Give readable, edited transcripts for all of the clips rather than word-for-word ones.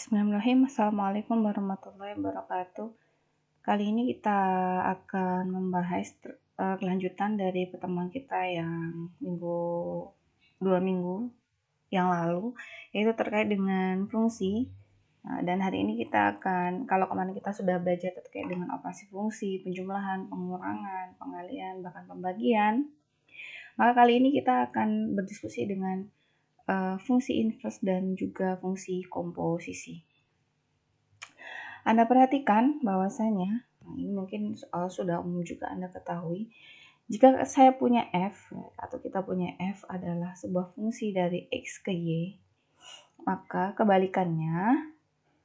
Bismillahirrahmanirrahim. Assalamualaikum warahmatullahi wabarakatuh. Kali ini kita akan membahas kelanjutan dari pertemuan kita yang 2 minggu yang lalu, yaitu terkait dengan fungsi. Dan hari ini kita akan, kalau kemarin kita sudah belajar terkait dengan operasi fungsi, penjumlahan, pengurangan, pengalihan, bahkan pembagian, maka kali ini kita akan berdiskusi dengan fungsi inverse dan juga fungsi komposisi. Anda perhatikan bahwasanya, ini mungkin sudah umum juga Anda ketahui, jika saya punya f atau kita punya f adalah sebuah fungsi dari x ke y, maka kebalikannya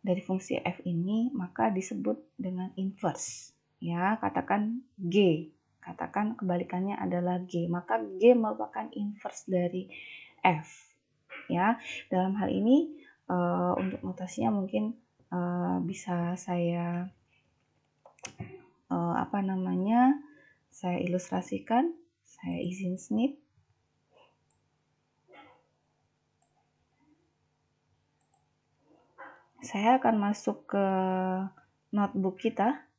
dari fungsi f ini maka disebut dengan inverse. Ya, katakan g, katakan kebalikannya adalah g, maka g merupakan inverse dari f. Ya, dalam hal ini untuk notasinya mungkin bisa saya saya ilustrasikan. Saya izin snip. Saya akan masuk ke notebook kita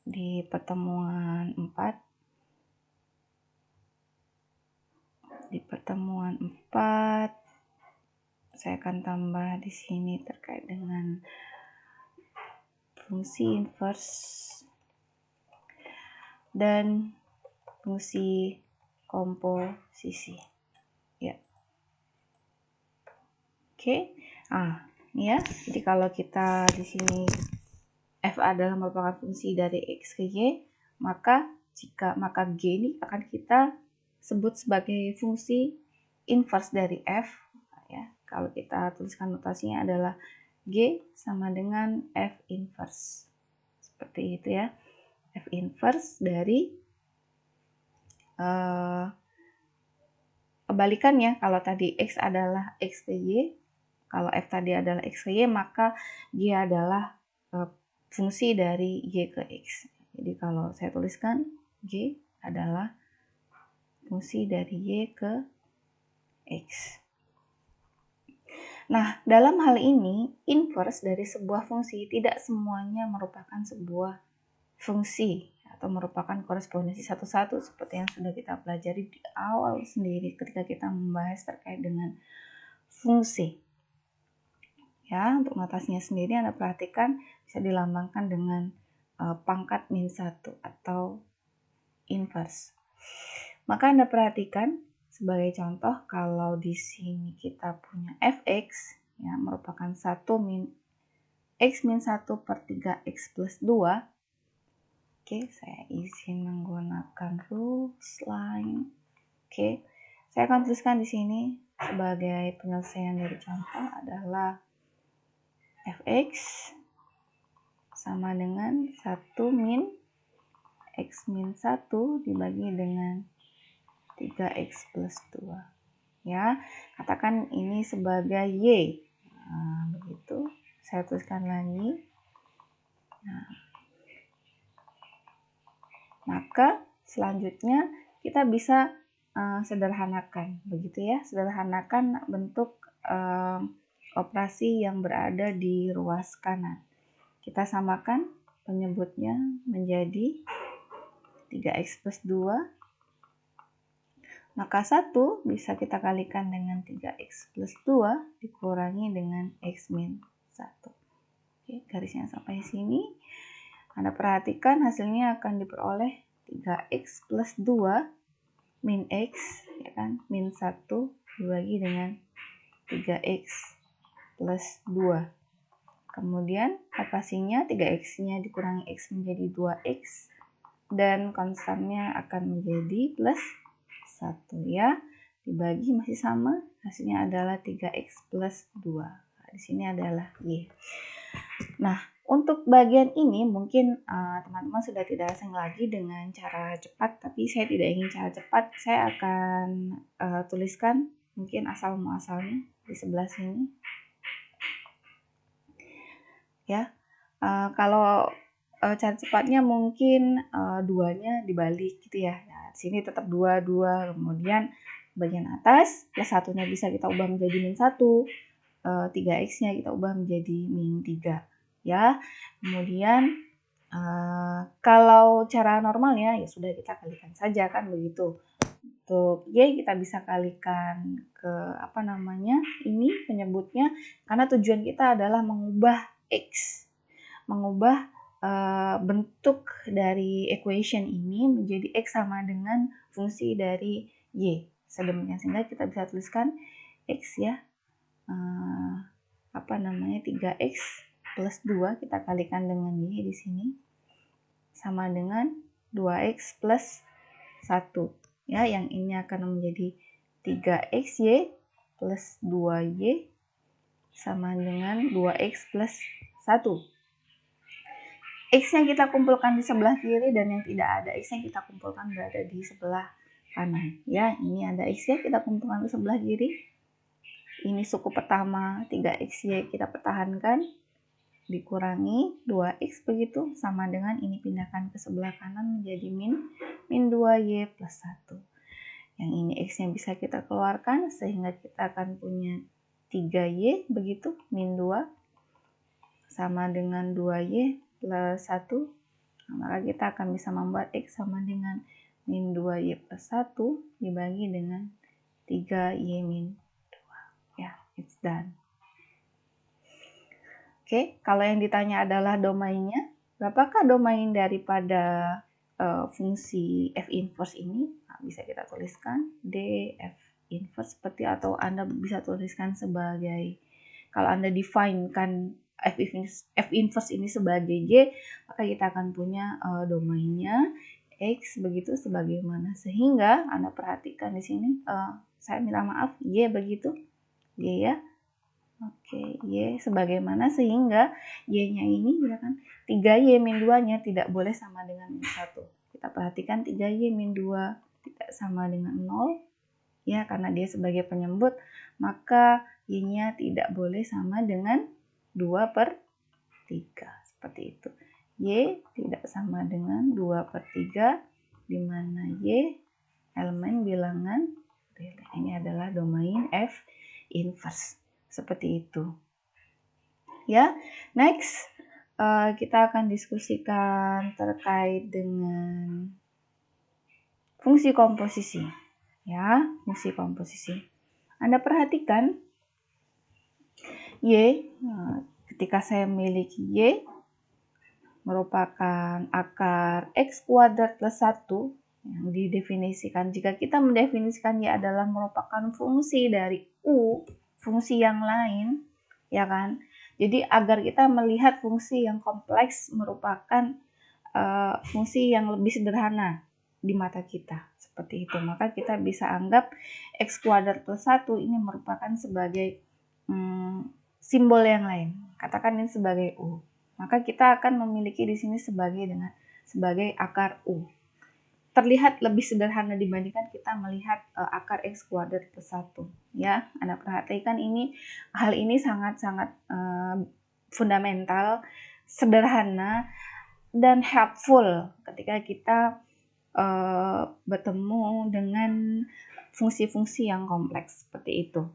di pertemuan 4. Di pertemuan 4 saya akan tambah di sini terkait dengan fungsi inverse dan fungsi komposisi. Ya. Oke. Ini ya. Jadi kalau kita di sini f adalah merupakan fungsi dari x ke y, maka g ini akan kita sebut sebagai fungsi inverse dari f. Ya, kalau kita tuliskan notasinya adalah g sama dengan f inverse. Seperti itu ya. F inverse dari kebalikannya, kalau tadi x adalah x ke y, kalau f tadi adalah x ke y, maka g adalah fungsi dari y ke x. Jadi kalau saya tuliskan g adalah fungsi dari y ke x. Nah, dalam hal ini, inverse dari sebuah fungsi tidak semuanya merupakan sebuah fungsi atau merupakan korespondensi satu-satu seperti yang sudah kita pelajari di awal sendiri ketika kita membahas terkait dengan fungsi. Ya, untuk notasinya sendiri Anda perhatikan bisa dilambangkan dengan pangkat -1 atau inverse. Maka Anda perhatikan sebagai contoh, kalau di sini kita punya fx ya merupakan 1 min x min 1 per 3x plus 2. Oke, saya izin menggunakan rules line. Oke, saya akan tuliskan di sini sebagai penyelesaian dari contoh adalah fx sama dengan 1 min x min 1 dibagi dengan 3x plus 2. Ya, katakan ini sebagai y. Begitu. Saya tuliskan lagi. Maka selanjutnya kita bisa sederhanakan, begitu ya. Sederhanakan bentuk operasi yang berada di ruas kanan. Kita samakan penyebutnya menjadi 3x plus 2. Maka 1 bisa kita kalikan dengan 3x plus 2 dikurangi dengan x min 1. Oke, garisnya sampai sini. Anda perhatikan hasilnya akan diperoleh 3x plus 2 min x, ya kan? Min 1 dibagi dengan 3x plus 2. Kemudian operasinya 3x-nya dikurangi x menjadi 2x dan konstannya akan menjadi plus 1 ya. Dibagi masih sama, hasilnya adalah 3x plus 2. Nah, di sini adalah y. Nah, untuk bagian ini mungkin teman-teman sudah tidak asing lagi dengan cara cepat, tapi saya tidak ingin cara cepat. Saya akan tuliskan mungkin asal muasalnya di sebelah sini. Ya, kalau cara cepatnya mungkin 2-nya dibalik gitu ya. Nah, di sini tetap 2, kemudian bagian atas plus 1-nya bisa kita ubah menjadi min 1. 3x-nya kita ubah menjadi min 3 ya. Kemudian kalau cara normalnya ya sudah kita kalikan saja kan begitu. Untuk Y kita bisa kalikan ke ini penyebutnya, karena tujuan kita adalah mengubah X, mengubah bentuk dari equation ini menjadi X sama dengan fungsi dari Y. Sedemikian sehingga kita bisa tuliskan X ya, 3x plus 2 kita kalikan dengan Y di sini sama dengan 2x plus 1 ya, yang ini akan menjadi 3xy plus 2y sama dengan 2x plus 1. X yang kita kumpulkan di sebelah kiri dan yang tidak ada X yang kita kumpulkan berada di sebelah kanan ya. Ini ada X ya, kita kumpulkan di sebelah kiri. Ini suku pertama 3xy kita pertahankan, dikurangi 2x begitu, sama dengan ini pindahkan ke sebelah kanan menjadi min 2y plus 1. Yang ini x yang bisa kita keluarkan sehingga kita akan punya 3y begitu, min 2 sama dengan 2y plus 1. Nah, maka kita akan bisa membuat x sama dengan min 2y plus 1 dibagi dengan 3y min 2 ya, it's done. Oke, kalau yang ditanya adalah domainnya, berapakah domain daripada fungsi f inverse ini? Nah, bisa kita tuliskan d f inverse seperti, atau Anda bisa tuliskan sebagai, kalau Anda define-kan f inverse ini sebagai y, maka kita akan punya domainnya x begitu sebagaimana, sehingga Anda perhatikan di sini saya minta maaf y begitu, y ya. Oke, Y sebagaimana, sehingga Y-nya ini ya kan 3Y min 2-nya tidak boleh sama dengan min 1. Kita perhatikan 3Y min 2 tidak sama dengan 0. Ya, karena dia sebagai penyebut, maka Y-nya tidak boleh sama dengan 2/3. Seperti itu. Y tidak sama dengan 2/3, di mana Y elemen bilangan real. Ini adalah domain F inverse. Seperti itu ya. Next kita akan diskusikan terkait dengan fungsi komposisi ya, fungsi komposisi. Anda perhatikan Y, ketika saya memiliki Y merupakan akar x kuadrat plus 1 yang didefinisikan, jika kita mendefinisikan Y adalah merupakan fungsi dari U, fungsi yang lain ya kan. Jadi agar kita melihat fungsi yang kompleks merupakan fungsi yang lebih sederhana di mata kita, seperti itu, maka kita bisa anggap x kuadrat plus 1 ini merupakan sebagai simbol yang lain. Katakan ini sebagai U. Maka kita akan memiliki di sini sebagai akar U. Terlihat lebih sederhana dibandingkan kita melihat akar x kuadrat plus 1 ya. Anda perhatikan hal ini sangat-sangat fundamental, sederhana dan helpful ketika kita bertemu dengan fungsi-fungsi yang kompleks seperti itu.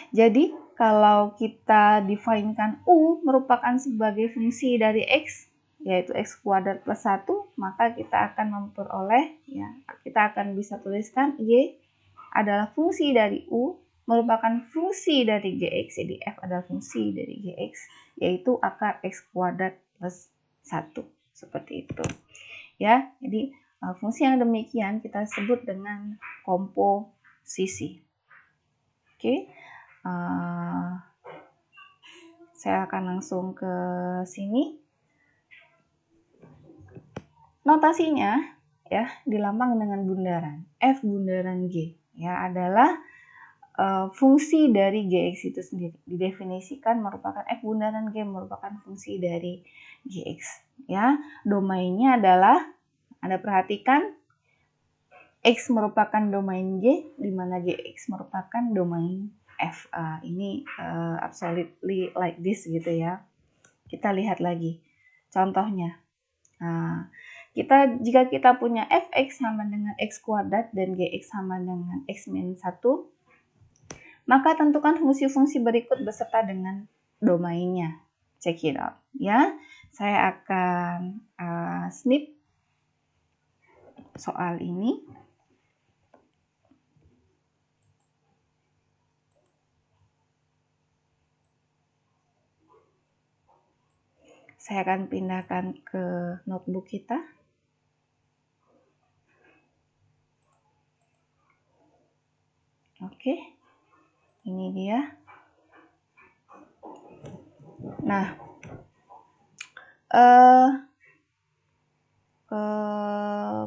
Jadi kalau kita define-kan U merupakan sebagai fungsi dari X, yaitu x kuadrat plus 1, maka kita akan memperoleh, ya, kita akan bisa tuliskan Y adalah fungsi dari U, merupakan fungsi dari Gx, jadi F adalah fungsi dari Gx, yaitu akar x kuadrat plus 1, seperti itu. Ya, jadi fungsi yang demikian kita sebut dengan komposisi. Oke. Saya akan langsung ke sini. Notasinya ya dilambang dengan bundaran. F bundaran G ya adalah fungsi dari Gx itu sendiri. Didefinisikan merupakan F bundaran G merupakan fungsi dari Gx ya. Domainnya adalah, Anda perhatikan, X merupakan domain G, di mana Gx merupakan domain F. Ini absolutely like this gitu ya. Kita lihat lagi contohnya. Jika kita punya fx sama dengan x kuadrat dan gx sama dengan x min 1, Maka tentukan fungsi-fungsi berikut beserta dengan domainnya. Check it out ya. Saya akan snip soal ini. Saya akan pindahkan ke notebook kita. Oke, ini dia. Nah,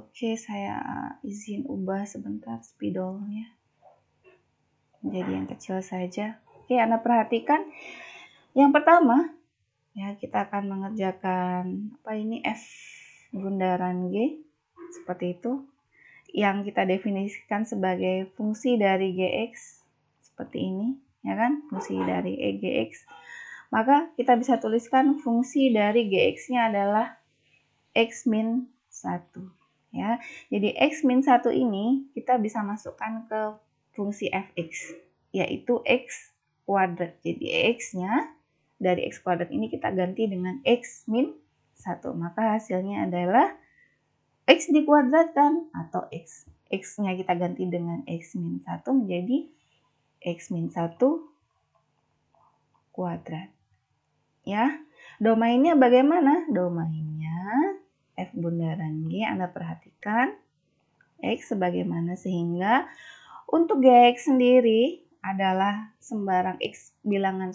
oke, saya izin ubah sebentar spidolnya menjadi yang kecil saja. Oke, Anda perhatikan. Yang pertama, ya kita akan mengerjakan F bundaran G seperti itu, yang kita definisikan sebagai fungsi dari Gx seperti ini, ya kan? Fungsi dari Gx. Maka kita bisa tuliskan fungsi dari Gx-nya adalah X min 1. Ya. Jadi X min 1 ini kita bisa masukkan ke fungsi fx, yaitu X kuadrat. Jadi X-nya dari X kuadrat ini kita ganti dengan X min 1. Maka hasilnya adalah X dikuadratkan atau X-nya kita ganti dengan X min 1 menjadi X min 1 kuadrat. Ya, domainnya bagaimana? Domainnya F bundaran G, Anda perhatikan X sebagaimana, sehingga untuk Gx sendiri adalah sembarang X bilangan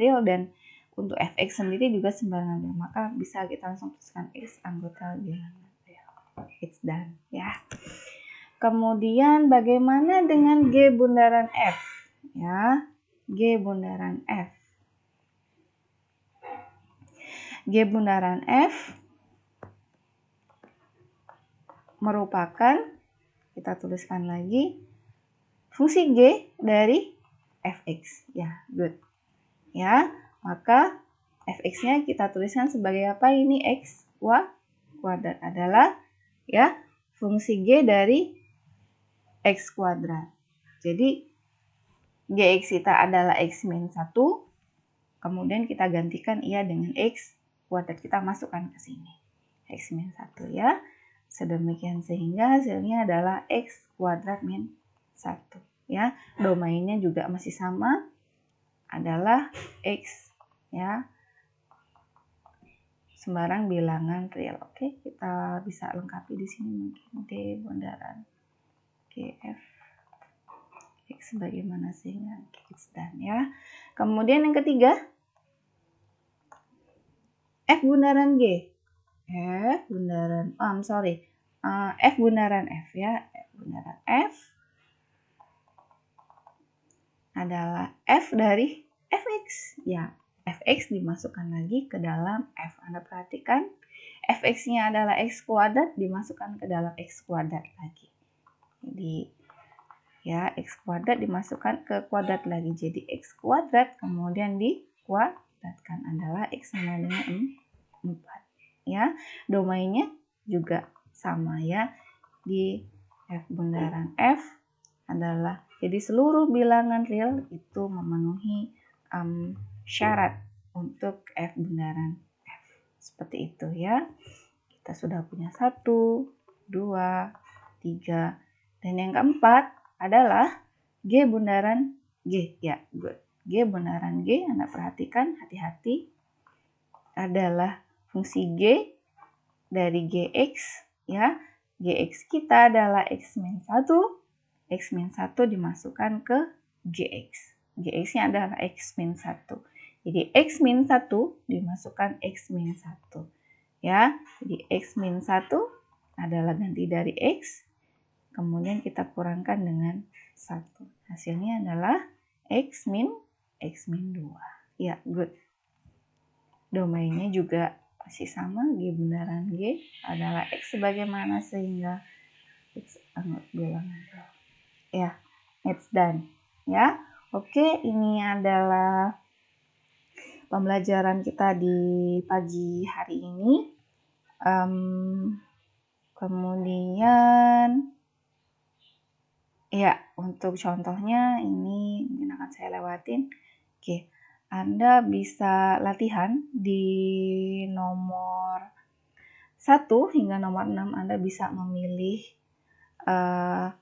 real, dan untuk Fx sendiri juga sembarangan real. Maka bisa kita langsung tuliskan X anggota bilangan real. It's done ya. Kemudian bagaimana dengan G bundaran F? Ya, G bundaran F. G bundaran F merupakan, kita tuliskan lagi, fungsi G dari fx. Ya, good. Ya, maka fx-nya kita tuliskan sebagai apa ini? X kuadrat adalah ya fungsi G dari X kuadrat. Jadi Gx kita adalah X min 1, kemudian kita gantikan ia dengan X kuadrat, kita masukkan ke sini. X min 1 ya. Sedemikian sehingga hasilnya adalah X kuadrat min 1 ya. Domainnya juga masih sama, adalah X ya, sembarang bilangan real. Oke, kita bisa lengkapi di sini mungkin D bundaran GF X sebagaimana sehingga X dan ya. Kemudian yang ketiga, F bundaran G. F bundaran F bundaran F ya. F bundaran F adalah F dari fx ya. Fx dimasukkan lagi ke dalam F. Anda perhatikan fx-nya adalah X kuadrat, dimasukkan ke dalam X kuadrat lagi. Jadi ya, X kuadrat dimasukkan ke kuadrat lagi, jadi X kuadrat kemudian dikuadratkan adalah X sama dengan 4 ya. Domainnya juga sama ya, di F bundaran F adalah, jadi seluruh bilangan real itu memenuhi syarat untuk F bundaran F. Seperti itu ya. Kita sudah punya 1, 2, 3, dan yang keempat adalah G bundaran G. Ya, good. G bundaran G, Anda perhatikan hati-hati, adalah fungsi G dari Gx ya. Gx kita adalah X min 1. X min 1 dimasukkan ke Gx. Gx-nya adalah X min 1. Jadi X min 1 dimasukkan X min 1. Ya, jadi X min 1 adalah ganti dari X, kemudian kita kurangkan dengan 1. Hasilnya adalah X min 2. Ya, good. Domainnya juga masih sama, G bundaran G adalah X sebagaimana sehingga X anggota bilangan real. Ya, it's done. Ya, oke, ini adalah pembelajaran kita di pagi hari ini. Kemudian Ya, untuk contohnya ini mungkin akan saya lewatin. Oke, Anda bisa latihan di nomor 1 hingga nomor 6. Anda bisa memilih 3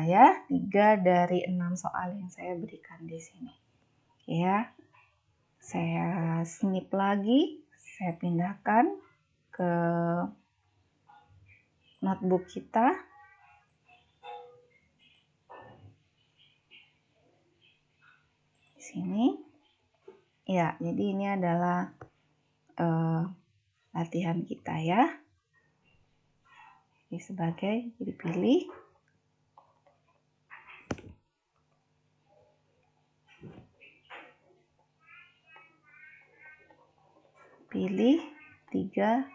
ya, 3 dari 6 soal yang saya berikan di sini. Ya, saya snip lagi, saya pindahkan ke notebook kita. Di sini. Ya, jadi ini adalah latihan kita ya. Jadi sebagai dipilih. Pilih 3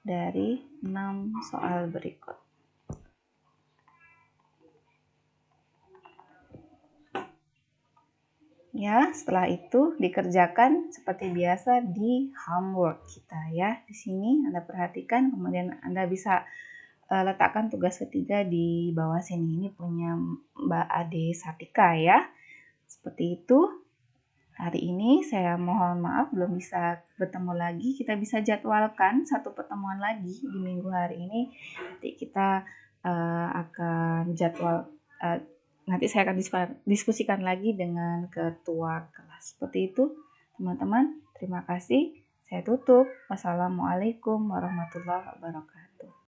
dari 6 soal berikut. Ya, setelah itu dikerjakan seperti biasa di homework kita ya. Di sini Anda perhatikan, kemudian Anda bisa letakkan tugas ketiga di bawah sini. Ini punya Mbak Ade Satika ya. Seperti itu. Hari ini saya mohon maaf belum bisa bertemu lagi. Kita bisa jadwalkan satu pertemuan lagi di minggu hari ini. Nanti kita akan jadwal, nanti saya akan diskusikan lagi dengan ketua kelas. Seperti itu, teman-teman. Terima kasih. Saya tutup. Wassalamualaikum warahmatullahi wabarakatuh.